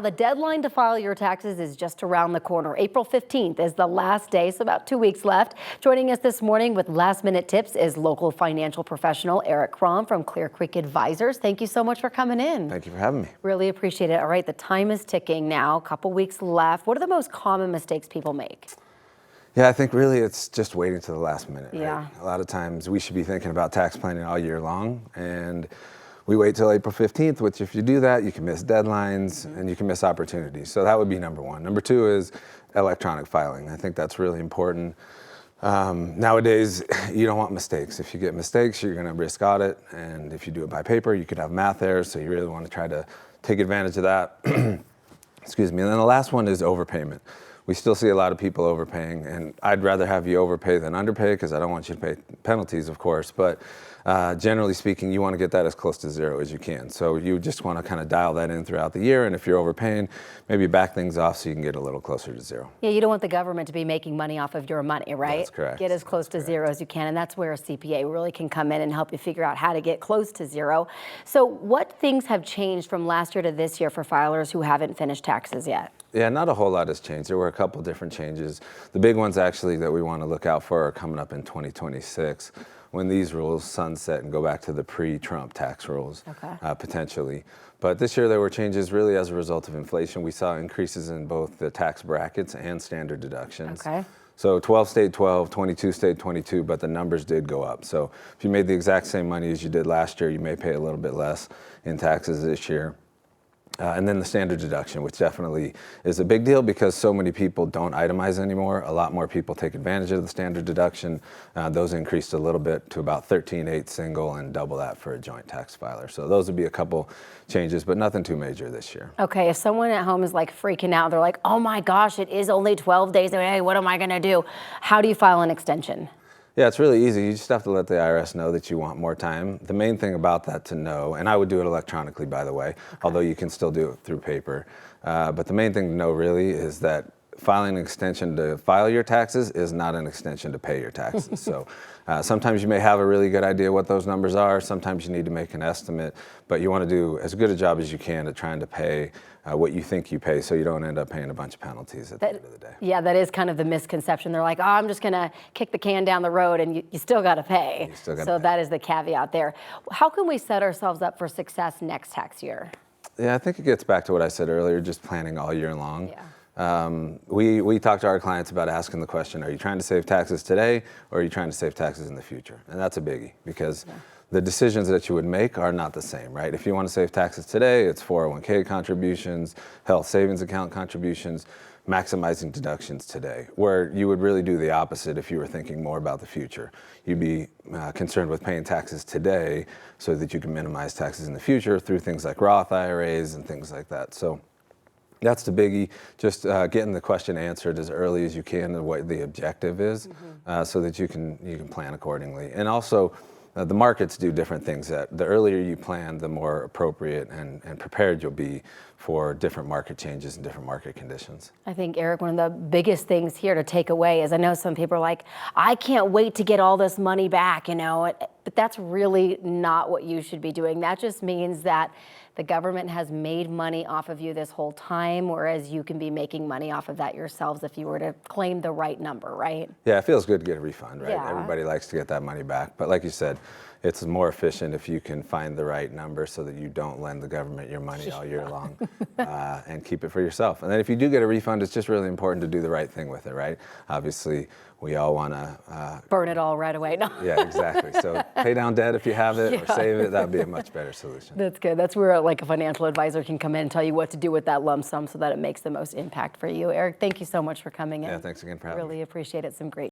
The deadline to file your taxes is just around the corner. April 15th is the last day, so about 2 weeks left. Joining us this morning with last-minute tips is local financial professional Eric Crom from Clear Creek Advisors. Thank you so much for coming in. Thank you for having me. Really appreciate it. All right, the time is ticking now. A couple weeks left. What are the most common mistakes people make? Yeah, I think really it's just waiting to the last minute. Yeah. Right? A lot of times we should be thinking about tax planning all year long, and we wait till April 15th, which if you do that, you can miss deadlines and you can miss opportunities. So that would be number one. Number two is electronic filing. I think that's really important. Nowadays, you don't want mistakes. If you get mistakes, you're gonna risk audit. And if you do it by paper, you could have math errors. So you really wanna try to take advantage of that. Excuse me. And then the last one is overpayment. We still see a lot of people overpaying, and I'd rather have you overpay than underpay because I don't want you to pay penalties, of course, but generally speaking, you want to get that as close to zero as you can. So you just want to kind of dial that in throughout the year, and if you're overpaying, maybe back things off so you can get a little closer to zero. Yeah, you don't want the government to be making money off of your money, right? That's correct. Get as close to zero as you can, and that's where a CPA really can come in and help you figure out how to get close to zero. So what things have changed from last year to this year for filers who haven't finished taxes yet? Yeah, not a whole lot has changed. There were a couple different changes. The big ones actually that we want to look out for are coming up in 2026 when these rules sunset and go back to the pre-Trump tax rules, potentially. But this year there were changes really as a result of inflation. We saw increases in both the tax brackets and standard deductions. So 12 stayed 12, 22 stayed 22, but the numbers did go up. So if you made the exact same money as you did last year, you may pay a little bit less in taxes this year. And then the standard deduction, which definitely is a big deal because so many people don't itemize anymore. A lot more people take advantage of the standard deduction. Those increased a little bit to about 13.8 single and double that for a joint tax filer. So those would be a couple changes, but nothing too major this year. Okay, if someone at home is like freaking out, they're like, oh my gosh, it is only 12 days away, what am I gonna do? How do you file an extension? Yeah, it's really easy. You just have to let the IRS know that you want more time. The main thing about that to know, and I would do it electronically, by the way, although you can still do it through paper. But the main thing to know really is that filing an extension to file your taxes is not an extension to pay your taxes. So sometimes you may have a really good idea what those numbers are. Sometimes you need to make an estimate, but you want to do as good a job as you can at trying to pay what you think you pay so you don't end up paying a bunch of penalties at the end of the day. Yeah, that is kind of the misconception. They're like, oh, I'm just going to kick the can down the road, and you still got to pay. So that is the caveat there. How can we set ourselves up for success next tax year? Yeah, I think it gets back to what I said earlier, just planning all year long. We talk to our clients about asking the question, are you trying to save taxes today or are you trying to save taxes in the future? And that's a biggie because the decisions that you would make are not the same, right? If you want to save taxes today, it's 401k contributions, health savings account contributions, maximizing deductions today, where you would really do the opposite if you were thinking more about the future. You'd be concerned with paying taxes today so that you can minimize taxes in the future through things like Roth IRAs and things like that. So that's the biggie, just getting the question answered as early as you can and what the objective is so that you can plan accordingly. And also, the markets do different things. The earlier you plan, the more appropriate and prepared you'll be for different market changes and different market conditions. I think, Eric, one of the biggest things here to take away is I know some people are like, I can't wait to get all this money back, you know, but that's really not what you should be doing. That just means that the government has made money off of you this whole time, whereas you can be making money off of that yourselves if you were to claim the right number, right? Yeah, it feels good to get a refund, right? Yeah. Everybody likes to get that money back. But like you said, it's more efficient if you can find the right number so that you don't lend the government your money all year long and keep it for yourself. And then if you do get a refund, it's just really important to do the right thing with it, right? Obviously, we all want to burn it all right away. No. Yeah, exactly. So pay down debt if you have it or save it. That would be a much better solution. That's good. That's where like a financial advisor can come in and tell you what to do with that lump sum so that it makes the most impact for you. Eric, thank you so much for coming in. Yeah, thanks again for having me. Really appreciate it. Some great